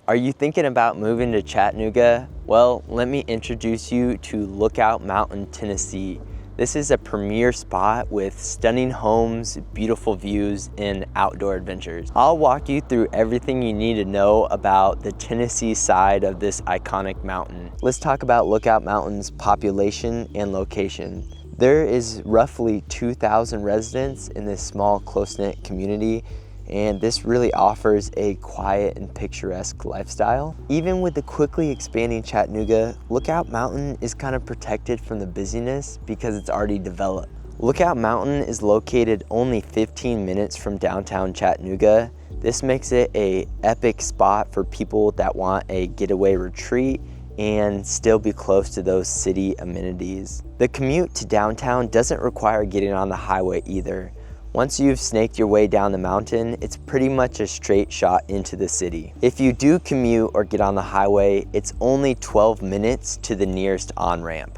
Are you thinking about moving to Chattanooga? Well, let me introduce you to Lookout Mountain, Tennessee. This is a premier spot with stunning homes, beautiful views, and outdoor adventures. I'll walk you through everything you need to know about the Tennessee side of this iconic mountain. Let's talk about Lookout Mountain's population and location. There is roughly 2,000 residents in this small, close-knit community, and this really offers a quiet and picturesque lifestyle. Even with the quickly expanding Chattanooga, Lookout Mountain is kind of protected from the busyness because it's already developed. Lookout Mountain is located only 15 minutes from downtown Chattanooga. This makes it an epic spot for people that want a getaway retreat and still be close to those city amenities. The commute to downtown doesn't require getting on the highway either. Once you've snaked your way down the mountain, it's pretty much a straight shot into the city. If you do commute or get on the highway, it's only 12 minutes to the nearest on-ramp.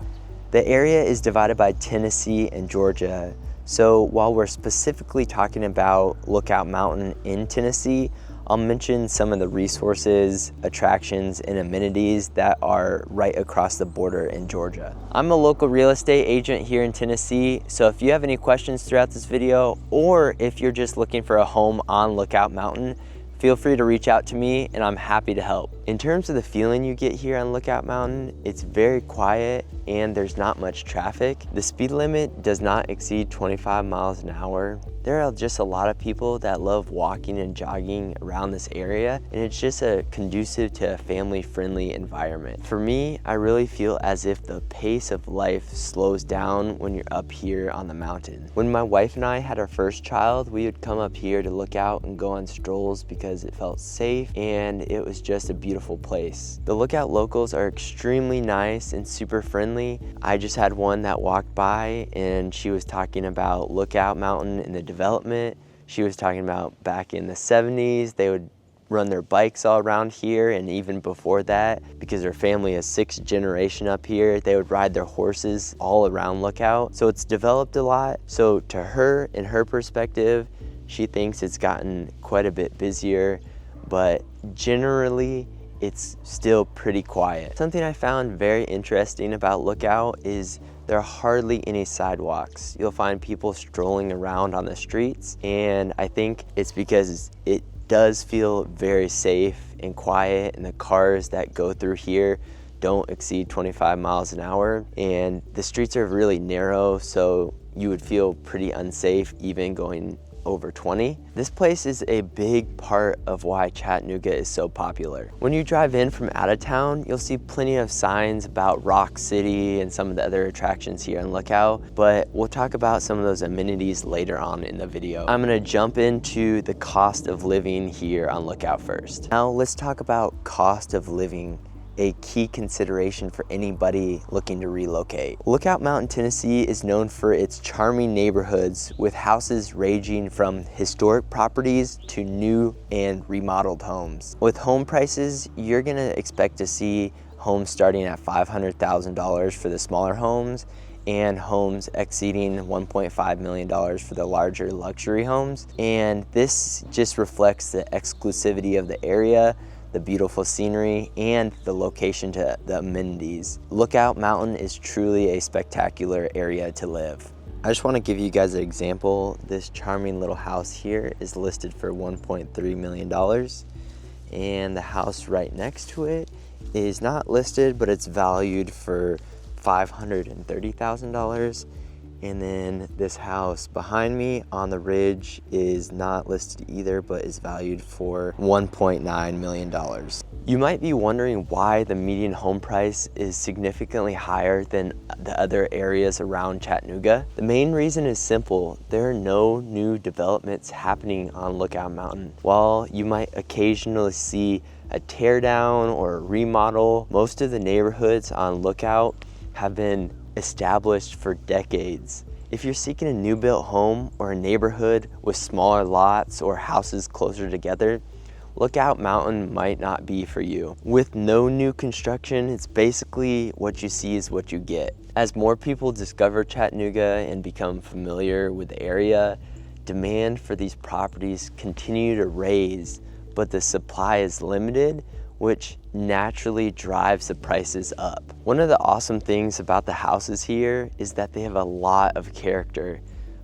The area is divided by Tennessee and Georgia. So while we're specifically talking about Lookout Mountain in Tennessee, I'll mention some of the resources, attractions, and amenities that are right across the border in Georgia. I'm a local real estate agent here in Tennessee, so if you have any questions throughout this video, or if you're just looking for a home on Lookout Mountain, feel free to reach out to me and I'm happy to help. In terms of the feeling you get here on Lookout Mountain, it's very quiet and there's not much traffic. The speed limit does not exceed 25 miles an hour. There are just a lot of people that love walking and jogging around this area, and it's just a conducive to a family-friendly environment. For me, I really feel as if the pace of life slows down when you're up here on the mountain. When my wife and I had our first child, we would come up here to look out and go on strolls because it felt safe and it was just a beautiful place. The Lookout locals are extremely nice and super friendly. I just had one that walked by and she was talking about Lookout Mountain and the development. She was talking about back in the 70s, they would run their bikes all around here, and even before that, because her family is 6th generation up here, they would ride their horses all around Lookout. So it's developed a lot. So to her, in her perspective, she thinks it's gotten quite a bit busier, but generally it's still pretty quiet. Something I found very interesting about Lookout is there are hardly any sidewalks. You'll find people strolling around on the streets, and I think it's because it does feel very safe and quiet, and the cars that go through here don't exceed 25 miles an hour, and the streets are really narrow, so you would feel pretty unsafe even going over 20. This place is a big part of why Chattanooga is so popular. When you drive in from out of town, you'll see plenty of signs about Rock City and some of the other attractions here on Lookout, but we'll talk about some of those amenities later on in the video. I'm gonna jump into the cost of living here on Lookout first. Now let's talk about cost of living, a key consideration for anybody looking to relocate. Lookout Mountain, Tennessee is known for its charming neighborhoods with houses ranging from historic properties to new and remodeled homes. With home prices, you're gonna expect to see homes starting at $500,000 for the smaller homes and homes exceeding $1.5 million for the larger luxury homes. And this just reflects the exclusivity of the area, the beautiful scenery, and the location to the amenities. Lookout Mountain is truly a spectacular area to live. I just want to give you guys an example. This charming little house here is listed for $1.3 million, and the house right next to it is not listed, but it's valued for $530,000. And then this house behind me on the ridge is not listed either, but is valued for $1.9 million. You might be wondering why the median home price is significantly higher than the other areas around Chattanooga. The main reason is simple. There are no new developments happening on Lookout Mountain. While you might occasionally see a tear down or a remodel, most of the neighborhoods on Lookout have been established for decades. If you're seeking a new built home or a neighborhood with smaller lots or houses closer together, Lookout Mountain might not be for you. With no new construction, it's basically what you see is what you get. As more people discover Chattanooga and become familiar with the area, demand for these properties continue to raise, but the supply is limited, which naturally drives the prices up. One of the awesome things about the houses here is that they have a lot of character.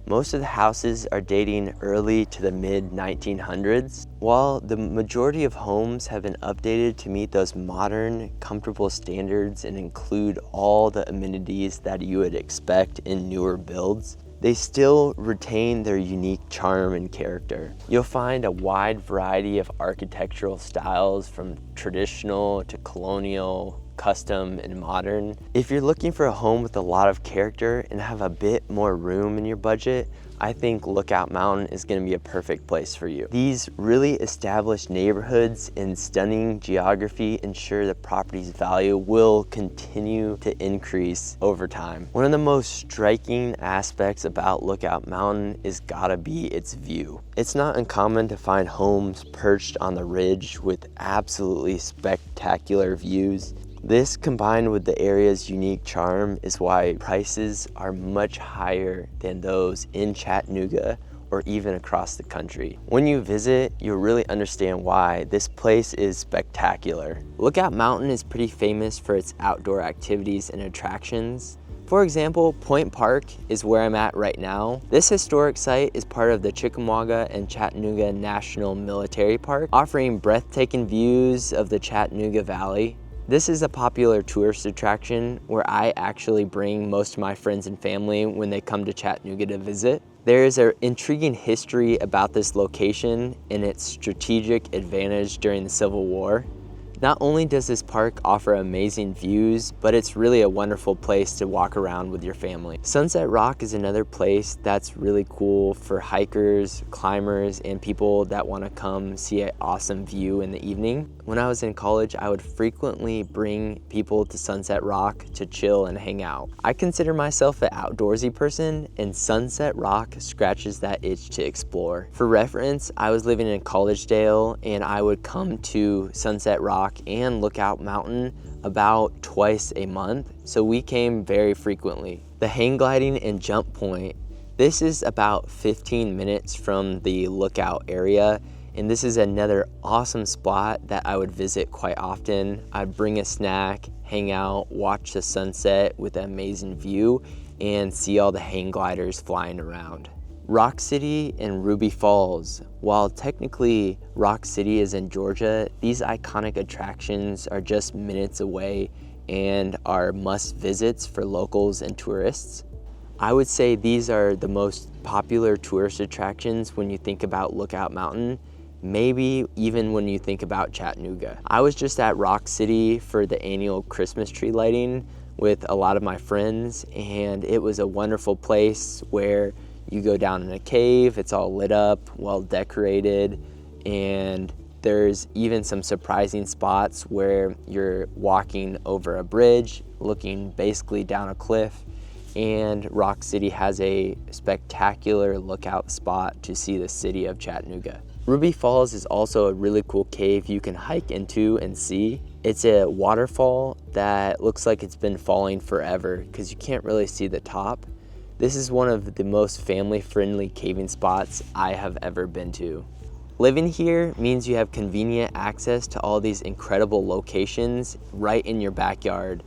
Most of the houses are dating early to the mid 1900s, while the majority of homes have been updated to meet those modern, comfortable standards and include all the amenities that you would expect in newer builds. They still retain their unique charm and character. You'll find a wide variety of architectural styles from traditional to colonial, custom, and modern. If you're looking for a home with a lot of character and have a bit more room in your budget, I think Lookout Mountain is going to be a perfect place for you. These really established neighborhoods and stunning geography ensure the property's value will continue to increase over time. One of the most striking aspects about Lookout Mountain is gotta be its view. It's not uncommon to find homes perched on the ridge with absolutely spectacular views. This, combined with the area's unique charm, is why prices are much higher than those in Chattanooga or even across the country. When you visit, you'll really understand why this place is spectacular. Lookout Mountain is pretty famous for its outdoor activities and attractions. For example, Point Park is where I'm at right now. This historic site is part of the Chickamauga and Chattanooga National Military Park, offering breathtaking views of the Chattanooga Valley. This is a popular tourist attraction where I actually bring most of my friends and family when they come to Chattanooga to visit. There is an intriguing history about this location and its strategic advantage during the Civil War. Not only does this park offer amazing views, but it's really a wonderful place to walk around with your family. Sunset Rock is another place that's really cool for hikers, climbers, and people that want to come see an awesome view in the evening. When I was in college, I would frequently bring people to Sunset Rock to chill and hang out. I consider myself an outdoorsy person, and Sunset Rock scratches that itch to explore. For reference, I was living in Collegedale, and I would come to Sunset Rock and Lookout Mountain about twice a month, so we came very frequently. The hang gliding and jump point, this is about 15 minutes from the Lookout area, and this is another awesome spot that I would visit quite often. I'd bring a snack, hang out, watch the sunset with an amazing view, and see all the hang gliders flying around. Rock City and Ruby Falls. While technically Rock City is in Georgia, these iconic attractions are just minutes away and are must visits for locals and tourists. I would say these are the most popular tourist attractions when you think about Lookout Mountain, maybe even when you think about Chattanooga. I was just at Rock City for the annual Christmas tree lighting with a lot of my friends, and it was a wonderful place where you go down in a cave, it's all lit up, well decorated, and there's even some surprising spots where you're walking over a bridge, looking basically down a cliff, and Rock City has a spectacular lookout spot to see the city of Chattanooga. Ruby Falls is also a really cool cave you can hike into and see. It's a waterfall that looks like it's been falling forever because you can't really see the top. This is one of the most family-friendly caving spots I have ever been to. Living here means you have convenient access to all these incredible locations right in your backyard.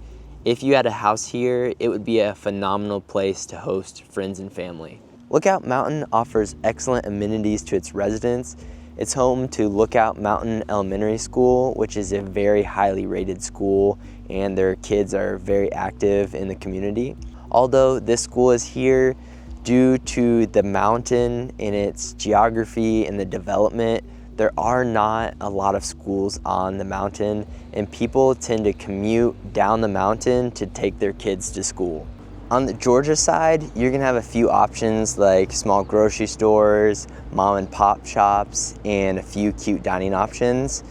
If you had a house here, it would be a phenomenal place to host friends and family. Lookout Mountain offers excellent amenities to its residents. It's home to Lookout Mountain Elementary School, which is a very highly rated school, and their kids are very active in the community. Although this school is here due to the mountain and its geography and the development, there are not a lot of schools on the mountain, and people tend to commute down the mountain to take their kids to school. On the Georgia side, you're gonna have a few options like small grocery stores, mom and pop shops, and a few cute dining options.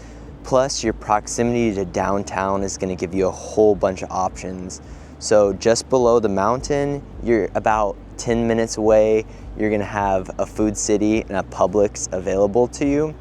Plus, your proximity to downtown is gonna give you a whole bunch of options. So just below the mountain, you're about 10 minutes away, you're gonna have a Food City and a Publix available to you.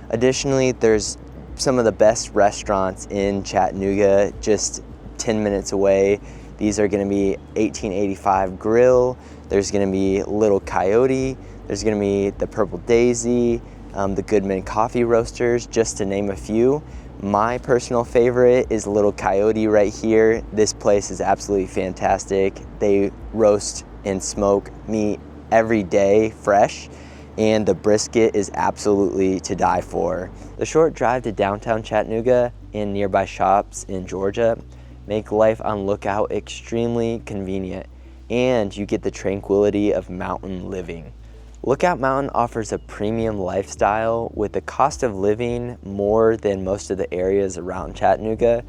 Additionally, there's some of the best restaurants in Chattanooga just 10 minutes away. These are gonna be 1885 Grill, there's gonna be Little Coyote, there's gonna be the Purple Daisy, the Goodman Coffee Roasters, just to name a few. My personal favorite is Little Coyote right here. This place is absolutely fantastic. They roast and smoke meat every day fresh, and the brisket is absolutely to die for. The short drive to downtown Chattanooga and nearby shops in Georgia make life on Lookout extremely convenient, and you get the tranquility of mountain living. Lookout Mountain offers a premium lifestyle with the cost of living more than most of the areas around Chattanooga.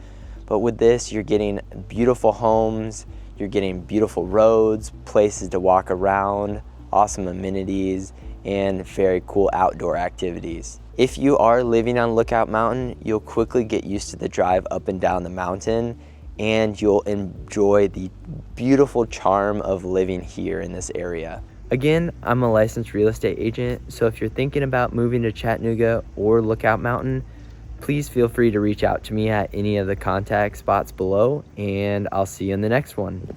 But with this, you're getting beautiful homes, you're getting beautiful roads, places to walk around, awesome amenities, and very cool outdoor activities. If you are living on Lookout Mountain, you'll quickly get used to the drive up and down the mountain, and you'll enjoy the beautiful charm of living here in this area. Again, I'm a licensed real estate agent, so if you're thinking about moving to Chattanooga or Lookout Mountain, please feel free to reach out to me at any of the contact spots below, and I'll see you in the next one.